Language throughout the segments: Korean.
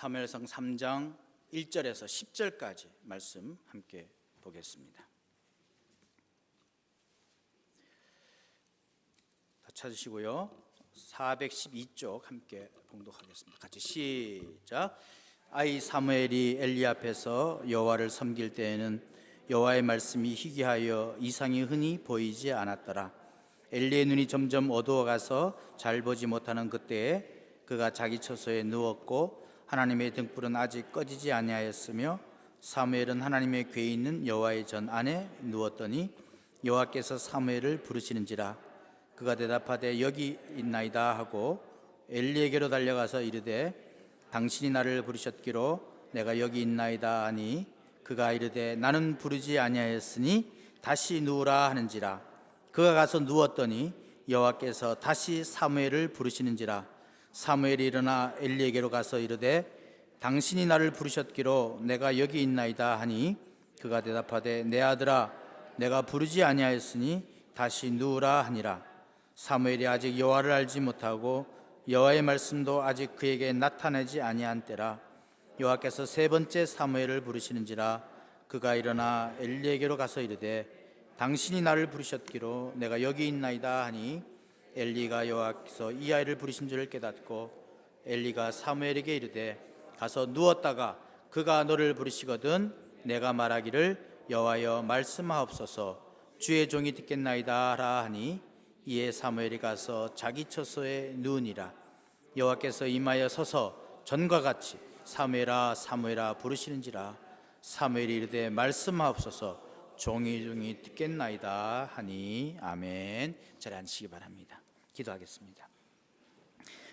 사무엘상 3장 1절에서 10절까지 말씀 함께 보겠습니다. 다 찾으시고요. 412쪽 함께 봉독하겠습니다. 같이 시작. 아이 사무엘이 엘리 앞에서 여호와를 섬길 때에는 여호와의 말씀이 희귀하여 이상이 흔히 보이지 않았더라. 엘리의 눈이 점점 어두워가서 잘 보지 못하는 그때에 그가 자기 처소에 누웠고 하나님의 등불은 아직 꺼지지 아니하였으며 사무엘은 하나님의 궤에 있는 여호와의 전 안에 누웠더니 여호와께서 사무엘을 부르시는지라. 그가 대답하되 여기 있나이다 하고 엘리에게로 달려가서 이르되 당신이 나를 부르셨기로 내가 여기 있나이다 하니 그가 이르되 나는 부르지 아니하였으니 다시 누우라 하는지라. 그가 가서 누웠더니 여호와께서 다시 사무엘을 부르시는지라. 사무엘이 일어나 엘리에게로 가서 이르되 당신이 나를 부르셨기로 내가 여기 있나이다 하니 그가 대답하되 내 아들아 내가 부르지 아니하였으니 다시 누우라 하니라. 사무엘이 아직 여호와를 알지 못하고 여호와의 말씀도 아직 그에게 나타나지 아니한 때라. 여호와께서 세 번째 사무엘을 부르시는지라. 그가 일어나 엘리에게로 가서 이르되 당신이 나를 부르셨기로 내가 여기 있나이다 하니 엘리가 여호와께서 이 아이를 부르신 줄을 깨닫고 엘리가 사무엘에게 이르되 가서 누웠다가 그가 너를 부르시거든 내가 말하기를 여호와여 말씀하옵소서 주의 종이 듣겠나이다 하라 하니 이에 사무엘이 가서 자기 처소에 누우니라. 여호와께서 임하여 서서 전과 같이 사무엘아 사무엘아 부르시는지라. 사무엘이 이르되 말씀하옵소서 종이 듣겠나이다 하니 아멘. 자리에 앉으시기 바랍니다. 기도하겠습니다.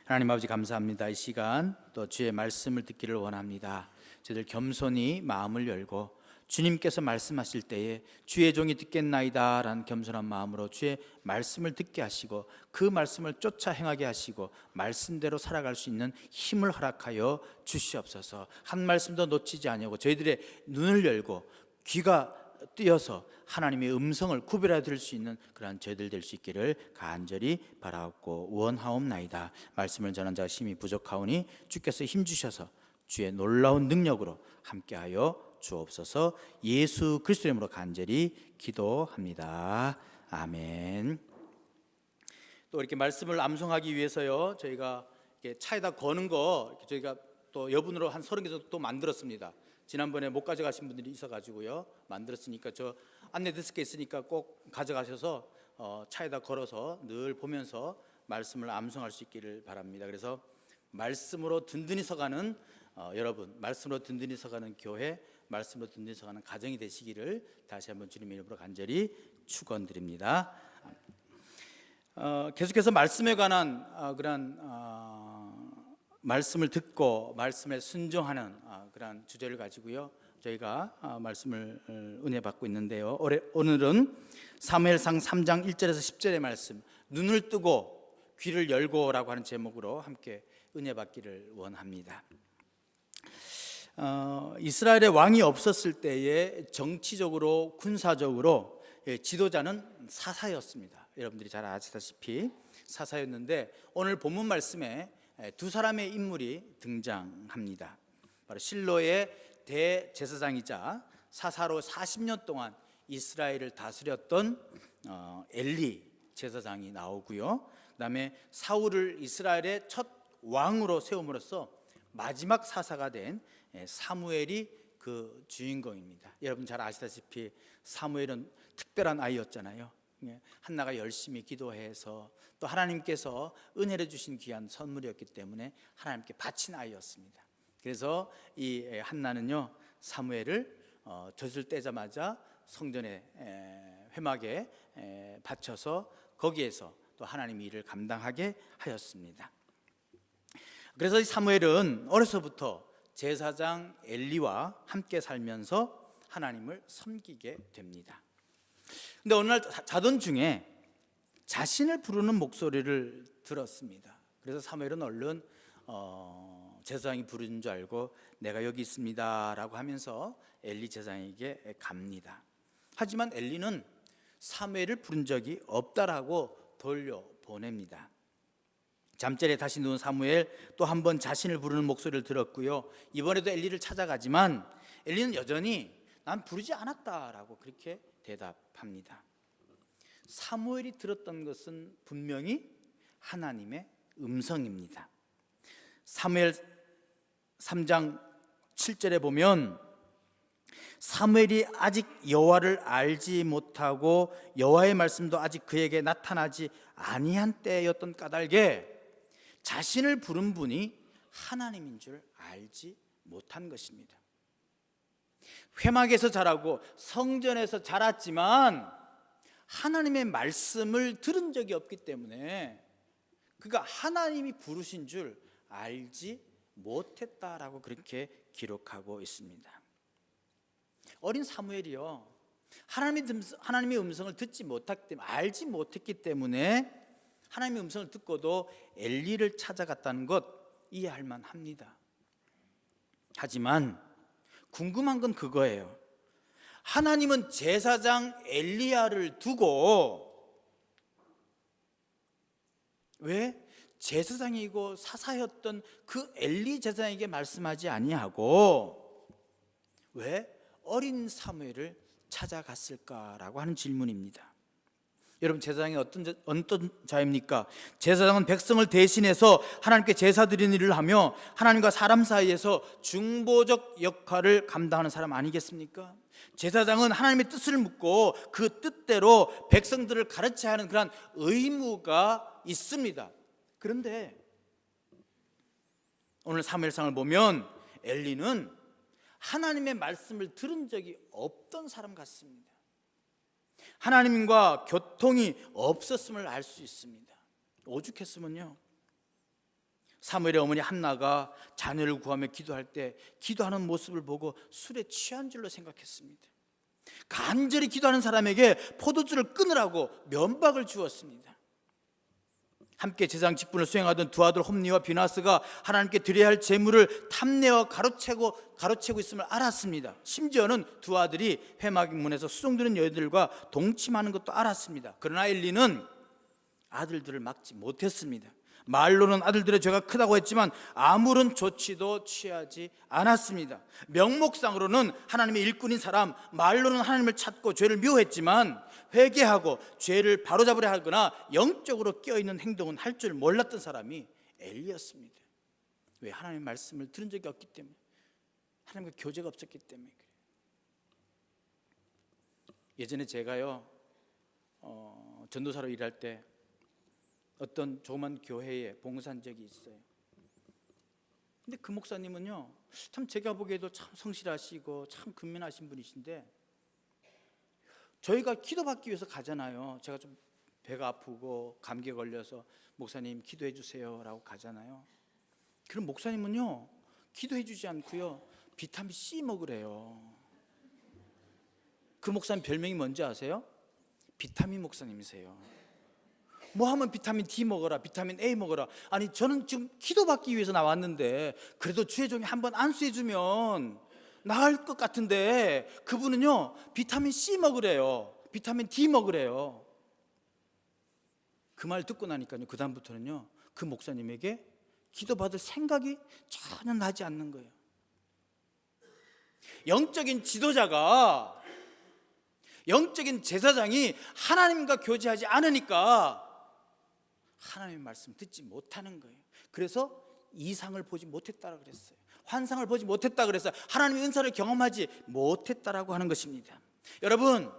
하나님 아버지 감사합니다. 이 시간 또 주의 말씀을 듣기를 원합니다. 저희들 겸손히 마음을 열고 주님께서 말씀하실 때에 주의 종이 듣겠나이다 라는 겸손한 마음으로 주의 말씀을 듣게 하시고 그 말씀을 쫓아 행하게 하시고 말씀대로 살아갈 수 있는 힘을 허락하여 주시옵소서. 한 말씀도 놓치지 아니하고 저희들의 눈을 열고 귀가 뜨여서 하나님의 음성을 구별해 들을 수 있는 그러한 저희들 될 수 있기를 간절히 바라옵고 원하옵나이다. 말씀을 전한 자가 힘이 부족하오니 주께서 힘주셔서 주의 놀라운 능력으로 함께하여 주옵소서. 예수 그리스도의 이름으로 간절히 기도합니다. 아멘. 또 이렇게 말씀을 암송하기 위해서요 저희가 이렇게 차에다 거는 거 저희가 또 여분으로 한 30개 정도 또 만들었습니다. 지난번에 못 가져가신 분들이 있어가지고요 만들었으니까 저 안내 데스크에 있으니까 꼭 가져가셔서 차에다 걸어서 늘 보면서 말씀을 암송할 수 있기를 바랍니다. 그래서 말씀으로 든든히 서가는 여러분, 말씀으로 든든히 서가는 교회, 말씀으로 든든히 서가는 가정이 되시기를 다시 한번 주님의 이름으로 간절히 축원드립니다. 계속해서 말씀에 관한 그런 말씀을 듣고 말씀에 순종하는 그런 주제를 가지고요 저희가 말씀을 은혜 받고 있는데요. 오늘은 사무엘상 3장 1절에서 10절의 말씀 눈을 뜨고 귀를 열고라고 하는 제목으로 함께 은혜 받기를 원합니다. 이스라엘의 왕이 없었을 때에 정치적으로 군사적으로 지도자는 사사였습니다. 여러분들이 잘 아시다시피 사사였는데 오늘 본문 말씀에 두 사람의 인물이 등장합니다. 바로 실로의 대제사장이자 사사로 40년 동안 이스라엘을 다스렸던 엘리 제사장이 나오고요. 그다음에 사울을 이스라엘의 첫 왕으로 세움으로써 마지막 사사가 된 사무엘이 그 주인공입니다. 여러분 잘 아시다시피 사무엘은 특별한 아이였잖아요. 한나가 열심히 기도해서 또 하나님께서 은혜를 주신 귀한 선물이었기 때문에 하나님께 바친 아이였습니다. 그래서 이 한나는요 사무엘을 젖을 떼자마자 성전에 회막에 바쳐서 거기에서 또 하나님의 일을 감당하게 하였습니다. 그래서 이 사무엘은 어려서부터 제사장 엘리와 함께 살면서 하나님을 섬기게 됩니다. 근데 어느 날 자던 중에 자신을 부르는 목소리를 들었습니다. 그래서 사무엘은 얼른 제사장이 부르는 줄 알고 내가 여기 있습니다 라고 하면서 엘리 제사장에게 갑니다. 하지만 엘리는 사무엘을 부른 적이 없다라고 돌려보냅니다. 잠자리에 다시 누운 사무엘 또 한 번 자신을 부르는 목소리를 들었고요. 이번에도 엘리를 찾아가지만 엘리는 여전히 난 부르지 않았다라고 그렇게 대답합니다. 사무엘이 들었던 것은 분명히 하나님의 음성입니다. 사무엘 3장 7절에 보면 사무엘이 아직 여호와를 알지 못하고 여호와의 말씀도 아직 그에게 나타나지 아니한 때였던 까닭에 자신을 부른 분이 하나님인 줄 알지 못한 것입니다. 회막에서 자라고 성전에서 자랐지만 하나님의 말씀을 들은 적이 없기 때문에 그가 하나님이 부르신 줄 알지 못했다라고 그렇게 기록하고 있습니다. 어린 사무엘이요, 하나님의 음성을 듣지 못했기 때문에, 알지 못했기 때문에 하나님의 음성을 듣고도 엘리를 찾아갔다는 것 이해할 만합니다. 하지만 궁금한 건 그거예요. 하나님은 제사장 엘리야를 두고 왜 제사장이고 사사였던 그 엘리 제사장에게 말씀하지 아니하고 왜 어린 사무엘을 찾아갔을까라고 하는 질문입니다. 여러분, 제사장이 어떤 자입니까? 제사장은 백성을 대신해서 하나님께 제사 드리는 일을 하며 하나님과 사람 사이에서 중보적 역할을 감당하는 사람 아니겠습니까? 제사장은 하나님의 뜻을 묻고 그 뜻대로 백성들을 가르쳐야 하는 그런 의무가 있습니다. 그런데 오늘 사무엘상을 보면 엘리는 하나님의 말씀을 들은 적이 없던 사람 같습니다. 하나님과 교통이 없었음을 알 수 있습니다. 오죽했으면요, 사무엘의 어머니 한나가 자녀를 구하며 기도할 때 기도하는 모습을 보고 술에 취한 줄로 생각했습니다. 간절히 기도하는 사람에게 포도주를 끊으라고 면박을 주었습니다. 함께 제사장 직분을 수행하던 두 아들 홈니와 비나스가 하나님께 드려야 할 제물을 탐내어 가로채고 있음을 알았습니다. 심지어는 두 아들이 회막 문에서 수종드는 여인들과 동침하는 것도 알았습니다. 그러나 엘리는 아들들을 막지 못했습니다. 말로는 아들들의 죄가 크다고 했지만 아무런 조치도 취하지 않았습니다. 명목상으로는 하나님의 일꾼인 사람, 말로는 하나님을 찾고 죄를 미워했지만 회개하고 죄를 바로잡으려 하거나 영적으로 깨어있는 행동은 할 줄 몰랐던 사람이 엘리였습니다. 왜? 하나님의 말씀을 들은 적이 없기 때문에, 하나님과 교제가 없었기 때문에 그래요. 예전에 제가요 전도사로 일할 때 어떤 조그만 교회에 봉사한 적이 있어요. 근데 그 목사님은요, 참 제가 보기에도 참 성실하시고 참 근면하신 분이신데, 저희가 기도받기 위해서 가잖아요. 제가 좀 배가 아프고 감기에 걸려서 목사님 기도해 주세요 라고 가잖아요. 그럼 목사님은요, 기도해 주지 않고요, 비타민 C 먹으래요. 그 목사님 별명이 뭔지 아세요? 비타민 목사님이세요. 뭐 하면 비타민 D 먹어라, 비타민 A 먹어라. 아니, 저는 지금 기도받기 위해서 나왔는데 그래도 주의 종이 한번 안수해주면 나을 것 같은데 그분은요, 비타민 C 먹으래요, 비타민 D 먹으래요. 그 말 듣고 나니까요, 그 다음부터는요, 그 목사님에게 기도받을 생각이 전혀 나지 않는 거예요. 영적인 지도자가, 영적인 제사장이 하나님과 교제하지 않으니까 하나님의 말씀 듣지 못하는 거예요. 그래서 이상을 보지 못했다라고 그랬어요. 환상을 보지 못했다 그랬어요. 하나님의 은사를 경험하지 못했다라고 하는 것입니다. 여러분,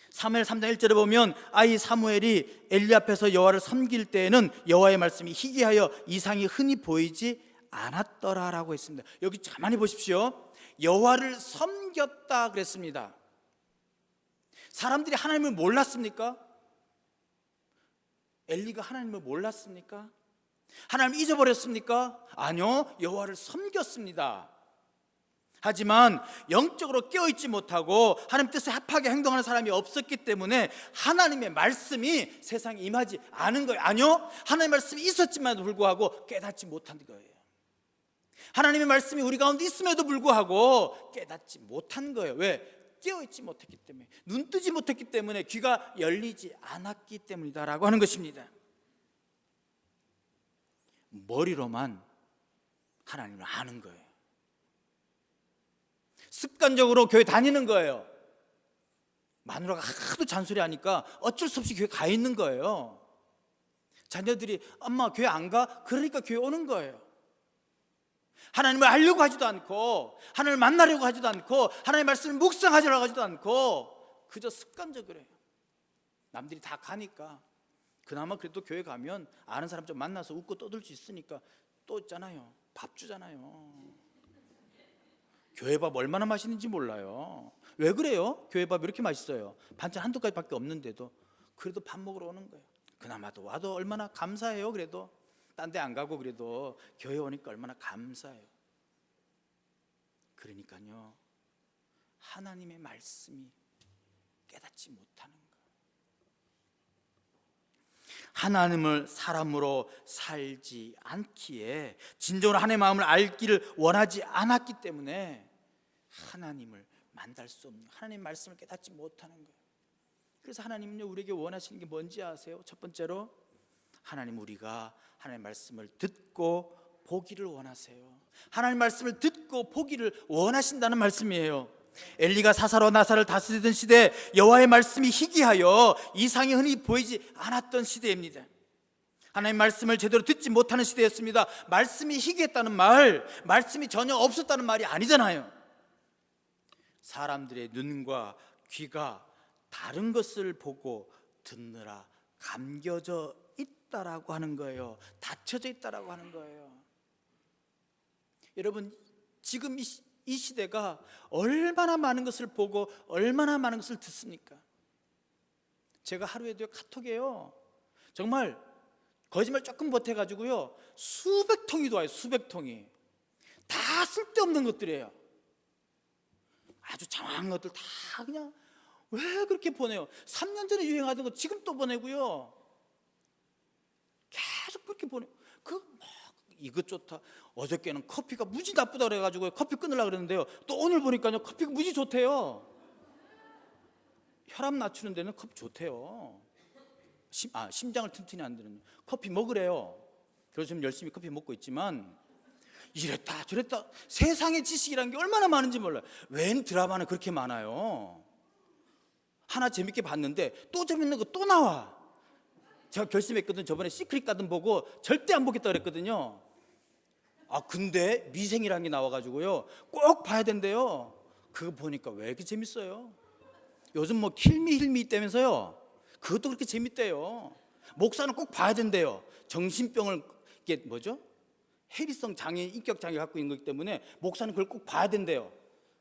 사무엘 3장 1절에 보면 아이 사무엘이 엘리 앞에서 여호와를 섬길 때에는 여호와의 말씀이 희귀하여 이상이 흔히 보이지 않았더라라고 했습니다. 여기 가만히 보십시오. 여호와를 섬겼다 그랬습니다. 사람들이 하나님을 몰랐습니까? 엘리가 하나님을 몰랐습니까? 하나님을 잊어버렸습니까? 아니요, 여호와를 섬겼습니다. 하지만 영적으로 깨어있지 못하고 하나님 뜻에 합하게 행동하는 사람이 없었기 때문에 하나님의 말씀이 세상에 임하지 않은 거예요. 아니요, 하나님의 말씀이 있었지만 불구하고 깨닫지 못한 거예요. 하나님의 말씀이 우리 가운데 있음에도 불구하고 깨닫지 못한 거예요. 왜? 깨어있지 못했기 때문에, 눈 뜨지 못했기 때문에, 귀가 열리지 않았기 때문이다라고 하는 것입니다. 머리로만 하나님을 아는 거예요. 습관적으로 교회 다니는 거예요. 마누라가 하도 잔소리하니까 어쩔 수 없이 교회 가 있는 거예요. 자녀들이 엄마 교회 안 가? 그러니까 교회 오는 거예요. 하나님을 알려고 하지도 않고, 하나님을 만나려고 하지도 않고, 하나님의 말씀을 묵상하려고 하지도 않고, 그저 습관적으로 해요. 남들이 다 가니까. 그나마 그래도 교회 가면 아는 사람 좀 만나서 웃고 떠들 수 있으니까 또 있잖아요, 밥 주잖아요. 교회 밥 얼마나 맛있는지 몰라요. 왜 그래요? 교회 밥 이렇게 맛있어요. 반찬 한두 가지밖에 없는데도 그래도 밥 먹으러 오는 거예요. 그나마도 와도 얼마나 감사해요. 그래도 딴 데 안 가고 그래도 교회 오니까 얼마나 감사해요. 그러니까요, 하나님의 말씀이 깨닫지 못하는 거예요. 하나님을 사람으로 살지 않기에, 진정으로 하나님의 마음을 알기를 원하지 않았기 때문에 하나님을 만날 수 없는, 하나님의 말씀을 깨닫지 못하는 거예요. 그래서 하나님은요, 우리에게 원하시는 게 뭔지 아세요? 첫 번째로, 하나님, 우리가 하나님의 말씀을 듣고 보기를 원하세요. 하나님의 말씀을 듣고 보기를 원하신다는 말씀이에요. 엘리가 사사로 나사를 다스리던 시대, 여호와의 말씀이 희귀하여 이상이 흔히 보이지 않았던 시대입니다. 하나님의 말씀을 제대로 듣지 못하는 시대였습니다. 말씀이 희귀했다는 말, 말씀이 전혀 없었다는 말이 아니잖아요. 사람들의 눈과 귀가 다른 것을 보고 듣느라 감겨져 있다라고 하는 거예요. 닫혀져 있다라고 하는 거예요. 여러분, 지금 이 시대가 얼마나 많은 것을 보고 얼마나 많은 것을 듣습니까? 제가 하루에도 카톡에요, 정말 거짓말 조금 보태가지고요, 수백 통이 와요. 수백 통이. 다 쓸데없는 것들이에요. 아주 장황한 것들 다 그냥 왜 그렇게 보내요? 3년 전에 유행하던 거 지금 또 보내고요. 계속 그렇게 보내요. 이것 좋다. 어저께는 커피가 무지 나쁘다 그래가지고 커피 끊으려고 그랬는데요, 또 오늘 보니까요, 커피가 무지 좋대요. 혈압 낮추는 데는 커피 좋대요. 심장을 튼튼히 만드는 커피 먹으래요. 그래서 지금 열심히 커피 먹고 있지만, 이랬다 저랬다, 세상의 지식이라는 게 얼마나 많은지 몰라요. 웬 드라마는 그렇게 많아요. 하나 재밌게 봤는데 또 재밌는 거 또 나와. 제가 결심했거든요. 저번에 시크릿 가든 보고 절대 안 보겠다 그랬거든요. 근데 미생이라는 게 나와가지고요, 꼭 봐야 된대요. 그거 보니까 왜 이렇게 재밌어요? 요즘 뭐 킬미 있다면서요. 그것도 그렇게 재밌대요. 목사는 꼭 봐야 된대요. 정신병을, 이게 뭐죠? 해리성 장애, 인격 장애 갖고 있는 거기 때문에 목사는 그걸 꼭 봐야 된대요.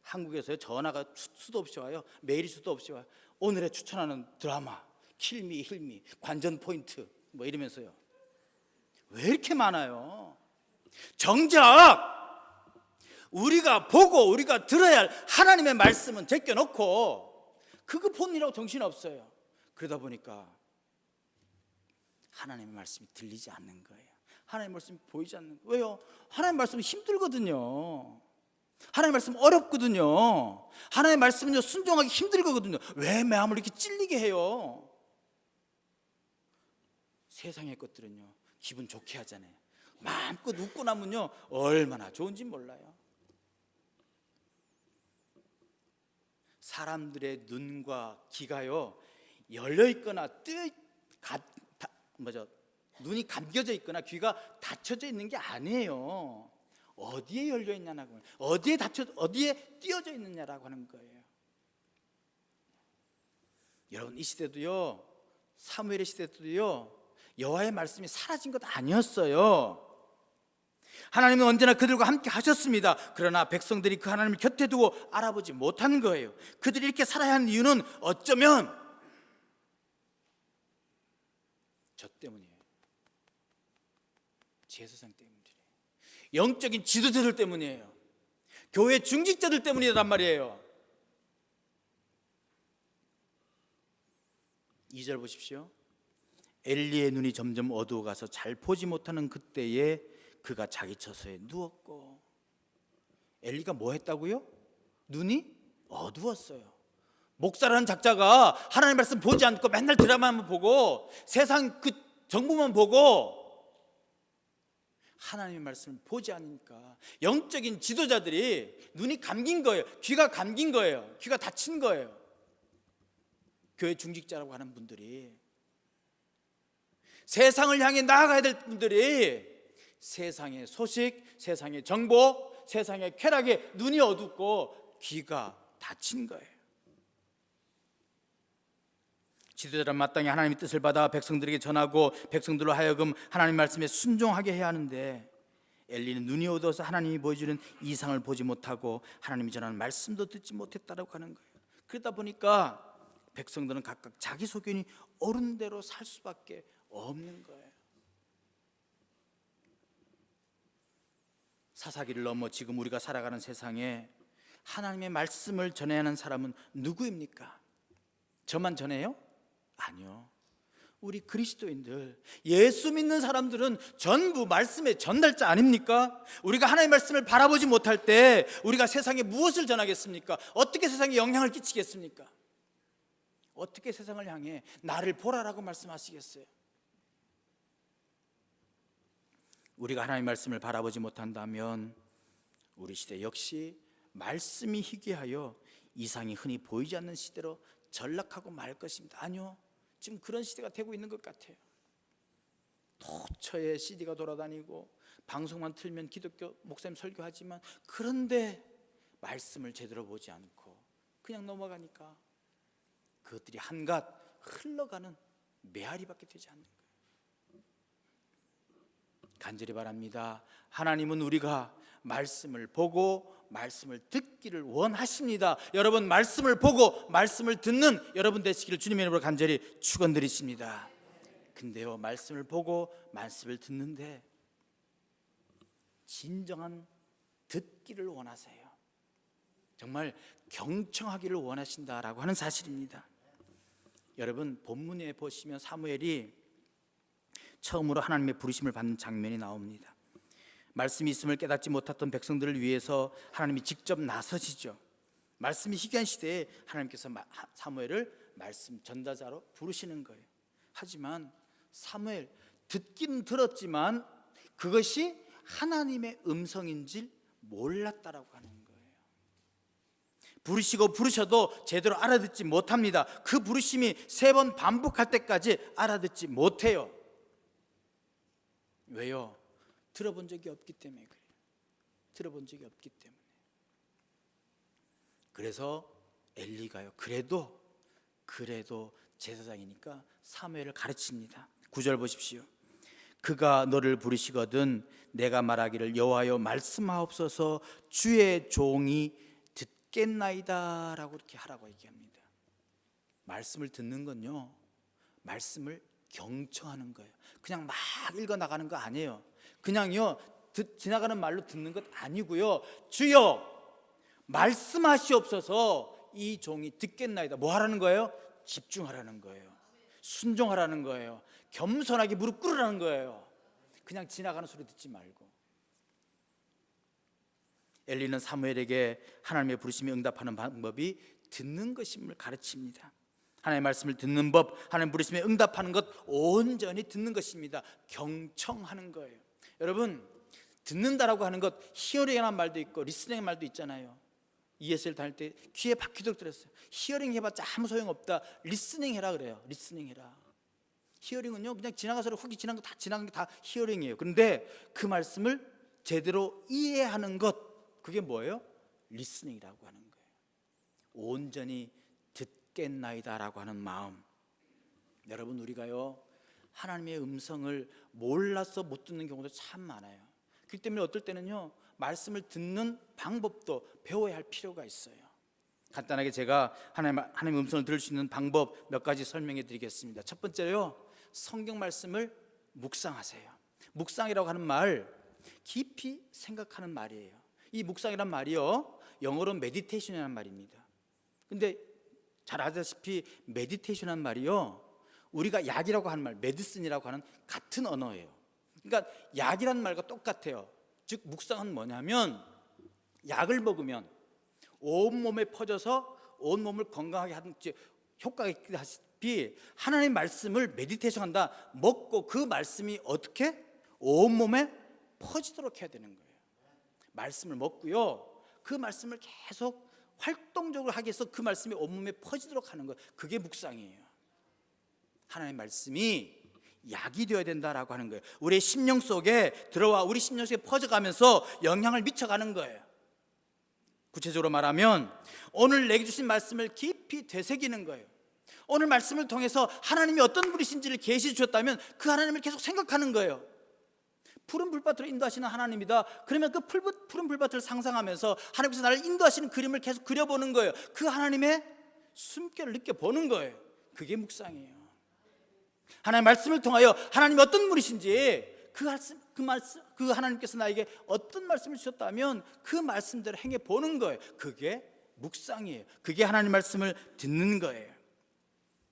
한국에서요, 전화가 수도 없이 와요. 메일이 수도 없이 와요. 오늘의 추천하는 드라마 킬미, 힐미, 관전 포인트 뭐 이러면서요. 왜 이렇게 많아요? 정작 우리가 보고 우리가 들어야 할 하나님의 말씀은 제껴놓고 그거 본이라고 정신없어요. 그러다 보니까 하나님의 말씀이 들리지 않는 거예요. 하나님의 말씀이 보이지 않는 거예요. 왜요? 하나님의 말씀은 힘들거든요. 하나님의 말씀 어렵거든요. 하나님의 말씀은요, 순종하기 힘들거든요. 왜 마음을 이렇게 찔리게 해요? 세상의 것들은요, 기분 좋게 하잖아요. 마음껏 웃고 나면요, 얼마나 좋은지 몰라요. 사람들의 눈과 귀가요, 열려 있거나 눈이 감겨져 있거나 귀가 닫혀져 있는 게 아니에요. 어디에 열려 있냐고, 어디에 띄어져 있느냐라고 하는 거예요. 여러분, 이 시대도요, 사무엘의 시대도요, 여호와의 말씀이 사라진 것 아니었어요. 하나님은 언제나 그들과 함께 하셨습니다. 그러나 백성들이 그 하나님을 곁에 두고 알아보지 못한 거예요. 그들이 이렇게 살아야 하는 이유는 어쩌면 저 때문이에요. 제사장 때문이에요. 영적인 지도자들 때문이에요. 교회 중직자들 때문이란 말이에요. 2절 보십시오. 엘리의 눈이 점점 어두워가서 잘 보지 못하는 그때에 그가 자기 처소에 누웠고. 엘리가 뭐 했다고요? 눈이 어두웠어요. 목사라는 작자가 하나님의 말씀 보지 않고 맨날 드라마만 보고 세상 그 정보만 보고 하나님의 말씀을 보지 않으니까 영적인 지도자들이 눈이 감긴 거예요. 귀가 감긴 거예요. 귀가 닫힌 거예요. 교회 중직자라고 하는 분들이, 세상을 향해 나아가야 될 분들이 세상의 소식, 세상의 정보, 세상의 쾌락에 눈이 어둡고 귀가 닫힌 거예요. 지도자란 마땅히 하나님의 뜻을 받아 백성들에게 전하고 백성들로 하여금 하나님 말씀에 순종하게 해야 하는데, 엘리는 눈이 어두워서 하나님이 보여주는 이상을 보지 못하고 하나님이 전하는 말씀도 듣지 못했다라고 하는 거예요. 그러다 보니까 백성들은 각각 자기 소견이 옳은 대로 살 수밖에 없는 거예요. 사사기를 넘어 지금 우리가 살아가는 세상에 하나님의 말씀을 전해야 하는 사람은 누구입니까? 저만 전해요? 아니요. 우리 그리스도인들, 예수 믿는 사람들은 전부 말씀의 전달자 아닙니까? 우리가 하나님의 말씀을 바라보지 못할 때 우리가 세상에 무엇을 전하겠습니까? 어떻게 세상에 영향을 끼치겠습니까? 어떻게 세상을 향해 나를 보라라고 말씀하시겠어요? 우리가 하나님의 말씀을 바라보지 못한다면 우리 시대 역시 말씀이 희귀하여 이상이 흔히 보이지 않는 시대로 전락하고 말 것입니다. 아니요, 지금 그런 시대가 되고 있는 것 같아요. 도처에 CD가 돌아다니고 방송만 틀면 기독교 목사님 설교하지만, 그런데 말씀을 제대로 보지 않고 그냥 넘어가니까 그것들이 한갓 흘러가는 메아리밖에 되지 않는 거예요. 간절히 바랍니다. 하나님은 우리가 말씀을 보고 말씀을 듣기를 원하십니다. 여러분, 말씀을 보고 말씀을 듣는 여러분 되시기를 주님의 이름으로 간절히 축원드리십니다. 근데요, 말씀을 보고 말씀을 듣는데 진정한 듣기를 원하세요. 정말 경청하기를 원하신다라고 하는 사실입니다. 여러분, 본문에 보시면 사무엘이 처음으로 하나님의 부르심을 받는 장면이 나옵니다. 말씀이 있음을 깨닫지 못했던 백성들을 위해서 하나님이 직접 나서시죠. 말씀이 희귀한 시대에 하나님께서 사무엘을 말씀 전달자로 부르시는 거예요. 하지만 사무엘, 듣긴 들었지만 그것이 하나님의 음성인 줄 몰랐다라고 하는 거예요. 부르시고 부르셔도 제대로 알아듣지 못합니다. 그 부르심이 3번 반복할 때까지 알아듣지 못해요. 왜요? 들어본 적이 없기 때문에 그래요. 들어본 적이 없기 때문에. 그래서 엘리가요, 그래도 제사장이니까 사무엘을 가르칩니다. 9절 보십시오. 그가 너를 부르시거든 내가 말하기를 여호와여 말씀하옵소서 주의 종이 듣겠나이다 라고 이렇게 하라고 얘기합니다. 말씀을 듣는 건요, 말씀을 경청하는 거예요. 그냥 막 읽어 나가는 거 아니에요. 그냥요 지나가는 말로 듣는 것 아니고요, 주여 말씀하시옵소서 이 종이 듣겠나이다. 뭐 하라는 거예요? 집중하라는 거예요. 순종하라는 거예요. 겸손하게 무릎 꿇으라는 거예요. 그냥 지나가는 소리 듣지 말고. 엘리는 사무엘에게 하나님의 부르심에 응답하는 방법이 듣는 것임을 가르칩니다. 하나님의 말씀을 듣는 법, 하나님의 부르심에 응답하는 것, 온전히 듣는 것입니다. 경청하는 거예요. 여러분, 듣는다라고 하는 것, 히어링이라는 말도 있고 리스닝이라는 말도 있잖아요. ESL 다닐 때 귀에 박히도록 들었어요. 히어링 해봤자 아무 소용없다. 리스닝 해라 그래요. 리스닝 해라. 히어링은요, 그냥 지나가서 훅이 지난 거 다 지나간 게 다 히어링이에요. 그런데 그 말씀을 제대로 이해하는 것, 그게 뭐예요? 리스닝이라고 하는 거예요. 온전히 듣겠나이다라고 하는 마음. 여러분, 우리가요 하나님의 음성을 몰라서 못 듣는 경우도 참 많아요. 그렇기 때문에 어떨 때는요 말씀을 듣는 방법도 배워야 할 필요가 있어요. 간단하게 제가 하나님의 음성을 들을 수 있는 방법 몇 가지 설명해 드리겠습니다. 첫 번째로요, 성경 말씀을 묵상하세요. 묵상이라고 하는 말, 깊이 생각하는 말이에요. 이 묵상이란 말이요, 영어로 메디테이션이라는 말입니다. 근데 잘 아시다시피 메디테이션이라는 말이요, 우리가 약이라고 하는 말, 메디슨이라고 하는 같은 언어예요. 그러니까 약이라는 말과 똑같아요. 즉 묵상은 뭐냐면, 약을 먹으면 온몸에 퍼져서 온몸을 건강하게 하는 효과가 있다시피 하나님의 말씀을 메디테이션 한다. 먹고 그 말씀이 어떻게? 온몸에 퍼지도록 해야 되는 거예요. 말씀을 먹고요, 그 말씀을 계속 활동적으로 하기 위해서 그 말씀이 온몸에 퍼지도록 하는 거예요. 그게 묵상이에요. 하나님의 말씀이 약이 되어야 된다라고 하는 거예요. 우리의 심령 속에 들어와 우리 심령 속에 퍼져가면서 영향을 미쳐가는 거예요. 구체적으로 말하면 오늘 내게 주신 말씀을 깊이 되새기는 거예요. 오늘 말씀을 통해서 하나님이 어떤 분이신지를 계시해 주셨다면 그 하나님을 계속 생각하는 거예요. 푸른 불밭으로 인도하시는 하나님이다. 그러면 그 푸른 불밭을 상상하면서 하나님께서 나를 인도하시는 그림을 계속 그려보는 거예요. 그 하나님의 숨결을 느껴보는 거예요. 그게 묵상이에요. 하나님의 말씀을 통하여 하나님이 어떤 분이신지 그 하나님께서 나에게 어떤 말씀을 주셨다면 그 말씀대로 행해보는 거예요. 그게 묵상이에요. 그게 하나님의 말씀을 듣는 거예요.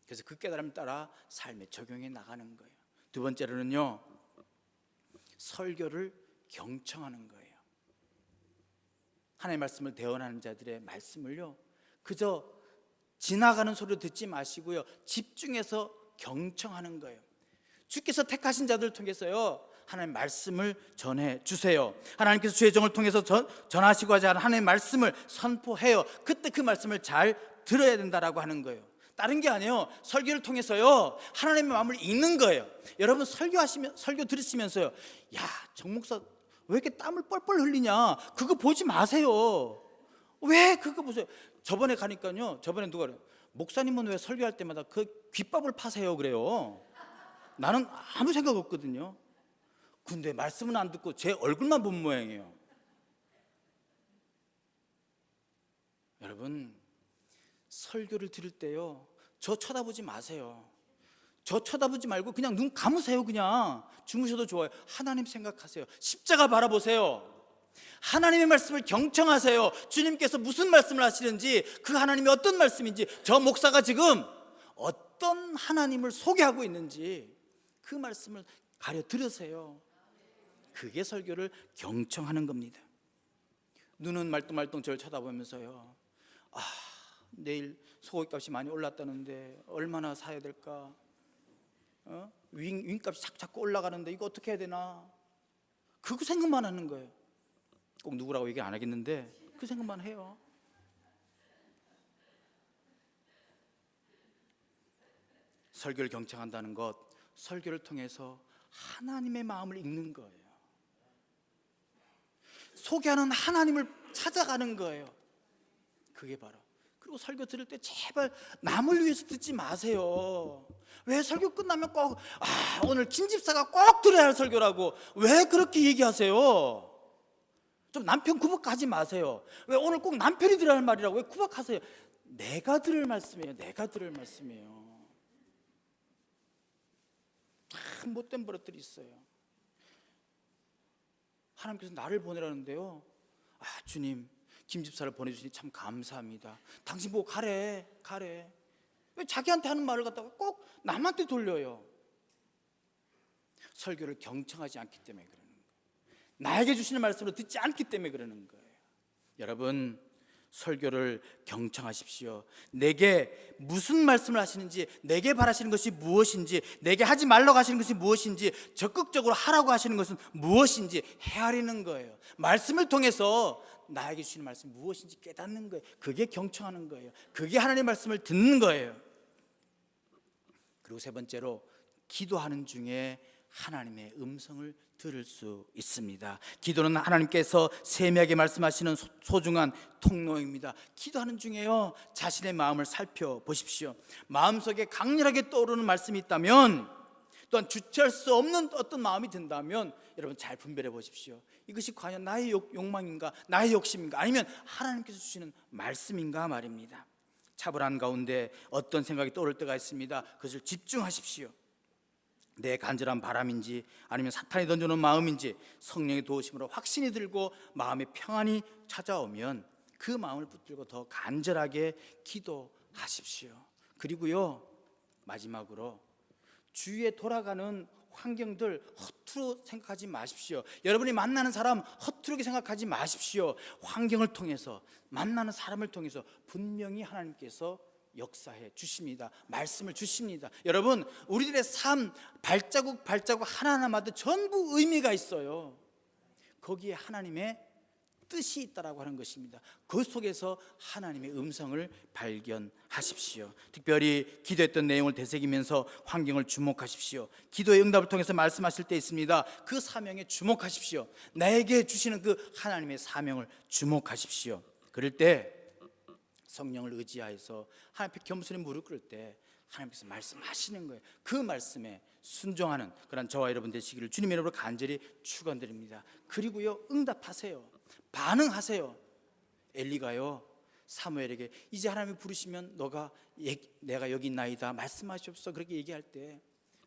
그래서 그 깨달음을 따라 삶에 적용해 나가는 거예요. 두 번째로는요, 설교를 경청하는 거예요. 하나님의 말씀을 대언하는 자들의 말씀을요, 그저 지나가는 소리로 듣지 마시고요, 집중해서 경청하는 거예요. 주께서 택하신 자들을 통해서요, 하나님의 말씀을 전해 주세요. 하나님께서 주의 종을 통해서 전하시고자 하는 하나님의 말씀을 선포해요. 그때 그 말씀을 잘 들어야 된다라고 하는 거예요. 다른 게 아니에요. 설교를 통해서요, 하나님의 마음을 읽는 거예요. 여러분 설교 들으시면서요, 야, 정 목사 왜 이렇게 땀을 뻘뻘 흘리냐, 그거 보지 마세요. 왜 그거 보세요. 저번에 가니까요, 저번에 누가 그래요, 목사님은 왜 설교할 때마다 그 귓밥을 파세요 그래요. 나는 아무 생각 없거든요. 근데 말씀은 안 듣고 제 얼굴만 본 모양이에요. 여러분, 설교를 들을 때요, 저 쳐다보지 마세요. 저 쳐다보지 말고 그냥 눈 감으세요. 그냥 주무셔도 좋아요. 하나님 생각하세요. 십자가 바라보세요. 하나님의 말씀을 경청하세요. 주님께서 무슨 말씀을 하시는지, 그 하나님이 어떤 말씀인지, 저 목사가 지금 어떤 하나님을 소개하고 있는지 그 말씀을 가려 들으세요. 그게 설교를 경청하는 겁니다. 눈은 말똥말똥 저를 쳐다보면서요, 아, 내일 소고기값이 많이 올랐다는데 얼마나 사야 될까? 윙값이 자꾸 올라가는데 이거 어떻게 해야 되나? 그거 생각만 하는 거예요. 꼭 누구라고 얘기 안 하겠는데 그 생각만 해요. 설교를 경청한다는 것, 설교를 통해서 하나님의 마음을 읽는 거예요. 소개하는 하나님을 찾아가는 거예요. 그게 바로. 그리고 설교 들을 때 제발 남을 위해서 듣지 마세요. 왜 설교 끝나면 꼭 오늘 김 집사가 꼭 들어야 할 설교라고 왜 그렇게 얘기하세요? 좀 남편 구박하지 마세요. 왜 오늘 꼭 남편이 들어야 할 말이라고 왜 구박하세요? 내가 들을 말씀이에요. 내가 들을 말씀이에요. 참 못된 버릇들이 있어요. 하나님께서 나를 보내라는데요, 주님, 김 집사를 보내주시니 참 감사합니다. 당신 보고 가래. 왜 자기한테 하는 말을 갖다가 꼭 남한테 돌려요? 설교를 경청하지 않기 때문에 그러는 거예요. 나에게 주시는 말씀을 듣지 않기 때문에 그러는 거예요. 여러분, 설교를 경청하십시오. 내게 무슨 말씀을 하시는지, 내게 바라시는 것이 무엇인지, 내게 하지 말라고 하시는 것이 무엇인지, 적극적으로 하라고 하시는 것은 무엇인지 헤아리는 거예요. 말씀을 통해서 나에게 주시는 말씀이 무엇인지 깨닫는 거예요. 그게 경청하는 거예요. 그게 하나님의 말씀을 듣는 거예요. 그리고 세 번째로, 기도하는 중에 하나님의 음성을 들을 수 있습니다. 기도는 하나님께서 세미하게 말씀하시는 소중한 통로입니다. 기도하는 중에요, 자신의 마음을 살펴보십시오. 마음속에 강렬하게 떠오르는 말씀이 있다면, 또한 주체할 수 없는 어떤 마음이 든다면 여러분 잘 분별해 보십시오. 이것이 과연 나의 욕망인가, 나의 욕심인가, 아니면 하나님께서 주시는 말씀인가 말입니다. 차분한 가운데 어떤 생각이 떠오를 때가 있습니다. 그것을 집중하십시오. 내 간절한 바람인지 아니면 사탄이 던져놓은 마음인지 성령의 도우심으로 확신이 들고 마음의 평안이 찾아오면 그 마음을 붙들고 더 간절하게 기도하십시오. 그리고요, 마지막으로 주위에 돌아가는 환경들 허투루 생각하지 마십시오. 여러분이 만나는 사람 허투루게 생각하지 마십시오. 환경을 통해서, 만나는 사람을 통해서 분명히 하나님께서 역사해 주십니다. 말씀을 주십니다. 여러분, 우리들의 삶 발자국 하나하나마다 전부 의미가 있어요. 거기에 하나님의 뜻이 있다라고 하는 것입니다. 그 속에서 하나님의 음성을 발견하십시오. 특별히 기도했던 내용을 되새기면서 환경을 주목하십시오. 기도의 응답을 통해서 말씀하실 때 있습니다. 그 사명에 주목하십시오. 나에게 주시는 그 하나님의 사명을 주목하십시오. 그럴 때 성령을 의지하여서 하나님 앞에 겸손히 무릎 꿇을 때 하나님께서 말씀하시는 거예요. 그 말씀에 순종하는 그런 저와 여러분 되시기를 주님의 이름으로 간절히 축원드립니다. 그리고요, 응답하세요. 반응하세요. 엘리가요, 사무엘에게 이제 하나님이 부르시면 내가 여기 있나이다 말씀하시옵소서 그렇게 얘기할 때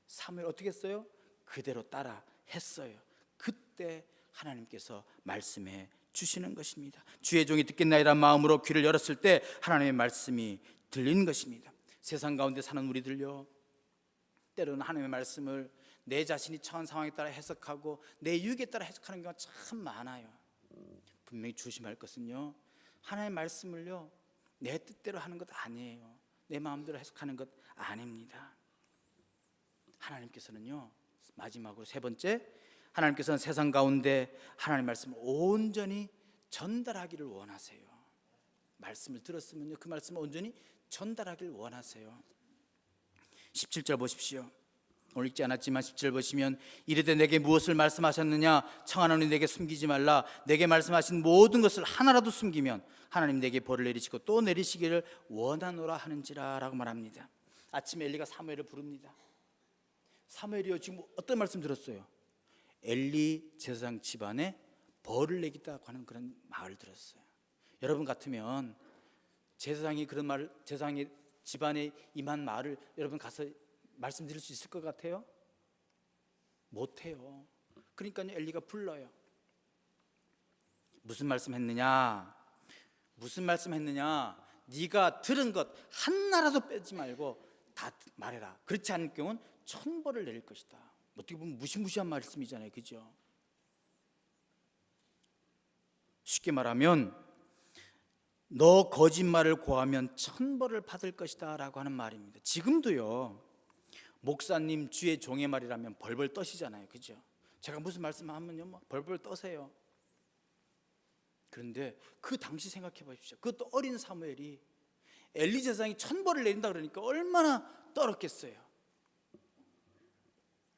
사무엘 어떻게 했어요? 그대로 따라 했어요. 그때 하나님께서 말씀해 주시는 것입니다. 주의 종이 듣겠나이란 마음으로 귀를 열었을 때 하나님의 말씀이 들리는 것입니다. 세상 가운데 사는 우리들요, 때로는 하나님의 말씀을 내 자신이 처한 상황에 따라 해석하고 내 유익에 따라 해석하는 경우가 참 많아요. 분명히 조심할 것은요, 하나님의 말씀을요 내 뜻대로 하는 것 아니에요. 내 마음대로 해석하는 것 아닙니다. 하나님께서는요, 마지막으로 세 번째, 하나님께서는 세상 가운데 하나님의 말씀을 온전히 전달하기를 원하세요. 말씀을 들었으면요, 그 말씀을 온전히 전달하기를 원하세요. 17절 보십시오. 오늘 읽지 않았지만 10절 보시면 이르되 내게 무엇을 말씀하셨느냐 청하노니 내게 숨기지 말라. 내게 말씀하신 모든 것을 하나라도 숨기면 하나님 내게 벌을 내리시고 또 내리시기를 원하노라 하는지라 라고 말합니다. 아침에 엘리가 사무엘을 부릅니다. 사무엘이요, 지금 어떤 말씀 들었어요? 엘리 제사장 집안에 벌을 내겠다고 하는 그런 말을 들었어요. 여러분 같으면 제사장이 그런 말을, 제사장이 집안에 임한 말을 여러분 가서 말씀드릴 수 있을 것 같아요? 못해요. 그러니까요, 엘리가 불러요. 무슨 말씀했느냐? 네가 들은 것 하나라도 빼지 말고 다 말해라. 그렇지 않을 경우는 천벌을 내릴 것이다. 어떻게 보면 무시무시한 말씀이잖아요, 그죠? 쉽게 말하면 너 거짓말을 고하면 천벌을 받을 것이다 라고 하는 말입니다. 지금도요, 목사님 주의 종의 말이라면 벌벌 떠시잖아요, 그죠? 제가 무슨 말씀하면요 벌벌 떠세요. 그런데 그 당시 생각해 보십시오. 그것도 어린 사무엘이 엘리 제사장이 천벌을 내린다 그러니까 얼마나 떨었겠어요.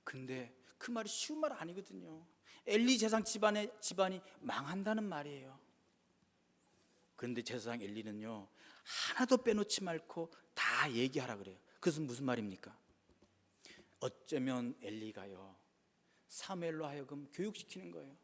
근데 그 말이 쉬운 말 아니거든요. 엘리 제사장 집안이 망한다는 말이에요. 그런데 제사장 엘리는요, 하나도 빼놓지 말고 다 얘기하라 그래요. 그것은 무슨 말입니까? 어쩌면 엘리가요, 사무엘로 하여금 교육시키는 거예요.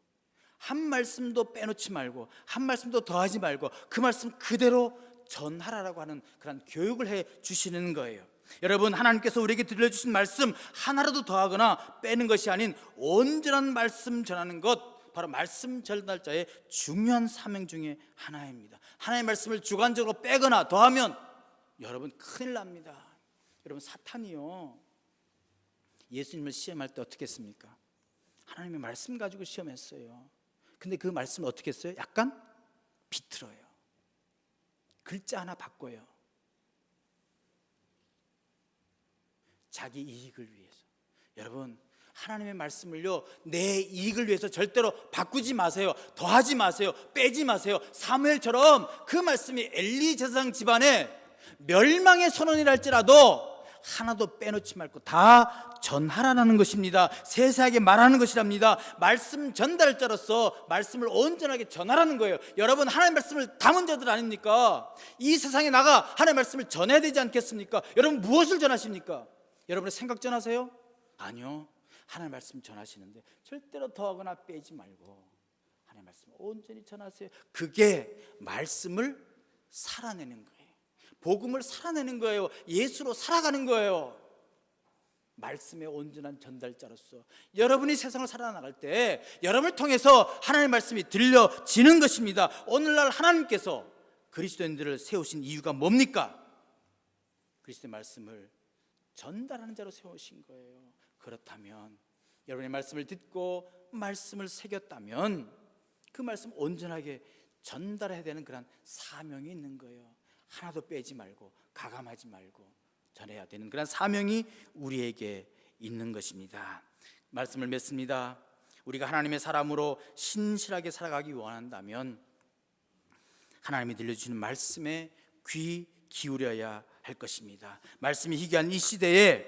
한 말씀도 빼놓지 말고 한 말씀도 더하지 말고 그 말씀 그대로 전하라라고 하는 그런 교육을 해 주시는 거예요. 여러분, 하나님께서 우리에게 들려주신 말씀 하나라도 더하거나 빼는 것이 아닌 온전한 말씀 전하는 것, 바로 말씀 전달자의 중요한 사명 중에 하나입니다. 하나님의 말씀을 주관적으로 빼거나 더하면 여러분 큰일 납니다. 여러분, 사탄이요, 예수님을 시험할 때 어떻게 했습니까? 하나님의 말씀 가지고 시험했어요. 근데 그 말씀을 어떻게 했어요? 약간 비틀어요. 글자 하나 바꿔요. 자기 이익을 위해서. 여러분, 하나님의 말씀을요, 내 이익을 위해서 절대로 바꾸지 마세요. 더하지 마세요. 빼지 마세요. 사무엘처럼 그 말씀이 엘리 제사장 집안에 멸망의 선언이랄지라도 하나도 빼놓지 말고 다 전하라는 것입니다. 세세하게 말하는 것이랍니다. 말씀 전달자로서 말씀을 온전하게 전하라는 거예요. 여러분, 하나님의 말씀을 담은 자들 아닙니까? 이 세상에 나가 하나님의 말씀을 전해야 되지 않겠습니까? 여러분, 무엇을 전하십니까? 여러분의 생각 전하세요? 아니요, 하나님의 말씀 전하시는데 절대로 더하거나 빼지 말고 하나님의 말씀을 온전히 전하세요. 그게 말씀을 살아내는 거예요. 복음을 살아내는 거예요. 예수로 살아가는 거예요. 말씀의 온전한 전달자로서 여러분이 세상을 살아나갈 때 여러분을 통해서 하나님의 말씀이 들려지는 것입니다. 오늘날 하나님께서 그리스도인들을 세우신 이유가 뭡니까? 그리스도의 말씀을 전달하는 자로 세우신 거예요. 그렇다면 여러분의 말씀을 듣고 말씀을 새겼다면 그 말씀 온전하게 전달해야 되는 그런 사명이 있는 거예요. 하나도 빼지 말고 가감하지 말고 전해야 되는 그런 사명이 우리에게 있는 것입니다. 말씀을 맺습니다. 우리가 하나님의 사람으로 신실하게 살아가기 원한다면 하나님이 들려주시는 말씀에 귀 기울여야 할 것입니다. 말씀이 희귀한 이 시대에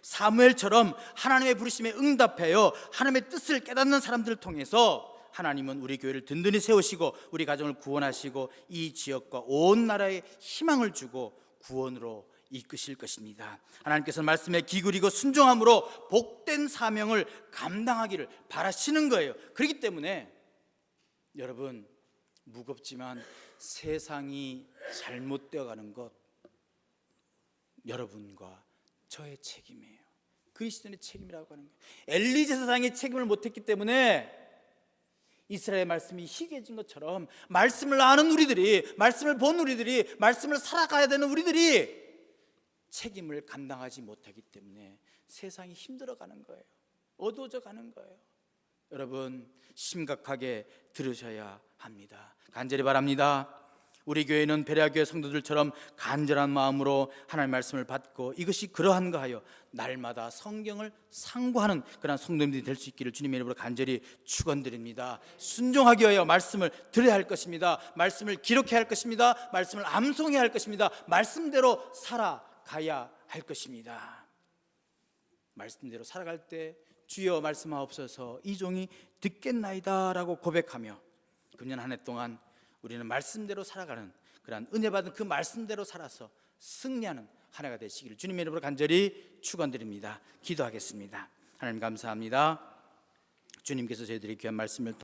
사무엘처럼 하나님의 부르심에 응답하여 하나님의 뜻을 깨닫는 사람들을 통해서 하나님은 우리 교회를 든든히 세우시고 우리 가정을 구원하시고 이 지역과 온 나라에 희망을 주고 구원으로 이끄실 것입니다. 하나님께서는 말씀에 기울이고 순종함으로 복된 사명을 감당하기를 바라시는 거예요. 그렇기 때문에 여러분, 무겁지만 세상이 잘못되어 가는 것 여러분과 저의 책임이에요. 그리스도인의 책임이라고 하는 거예요. 엘리 제사장이 책임을 못했기 때문에 이스라엘의 말씀이 희귀해진 것처럼 말씀을 아는 우리들이, 말씀을 본 우리들이, 말씀을 살아가야 되는 우리들이 책임을 감당하지 못하기 때문에 세상이 힘들어가는 거예요. 어두워져 가는 거예요. 여러분, 심각하게 들으셔야 합니다. 간절히 바랍니다. 우리 교회는 베레아교회 성도들처럼 간절한 마음으로 하나님의 말씀을 받고 이것이 그러한가 하여 날마다 성경을 상고하는 그런 성도님들이 될 수 있기를 주님의 이름으로 간절히 축원드립니다. 순종하기 위하여 말씀을 들어야 할 것입니다. 말씀을 기록해야 할 것입니다. 말씀을 암송해야 할 것입니다. 말씀대로 살아가야 할 것입니다. 말씀대로 살아갈 때 주여 말씀하옵소서 이 종이 듣겠나이다 라고 고백하며 금년 한 해 동안 우리는 말씀대로 살아가는 그러한 은혜 받은 그 말씀대로 살아서 승리하는 한 해가 되시기를 주님의 이름으로 간절히 축원드립니다. 기도하겠습니다. 하나님 감사합니다. 주님께서 저희들이 귀한 말씀을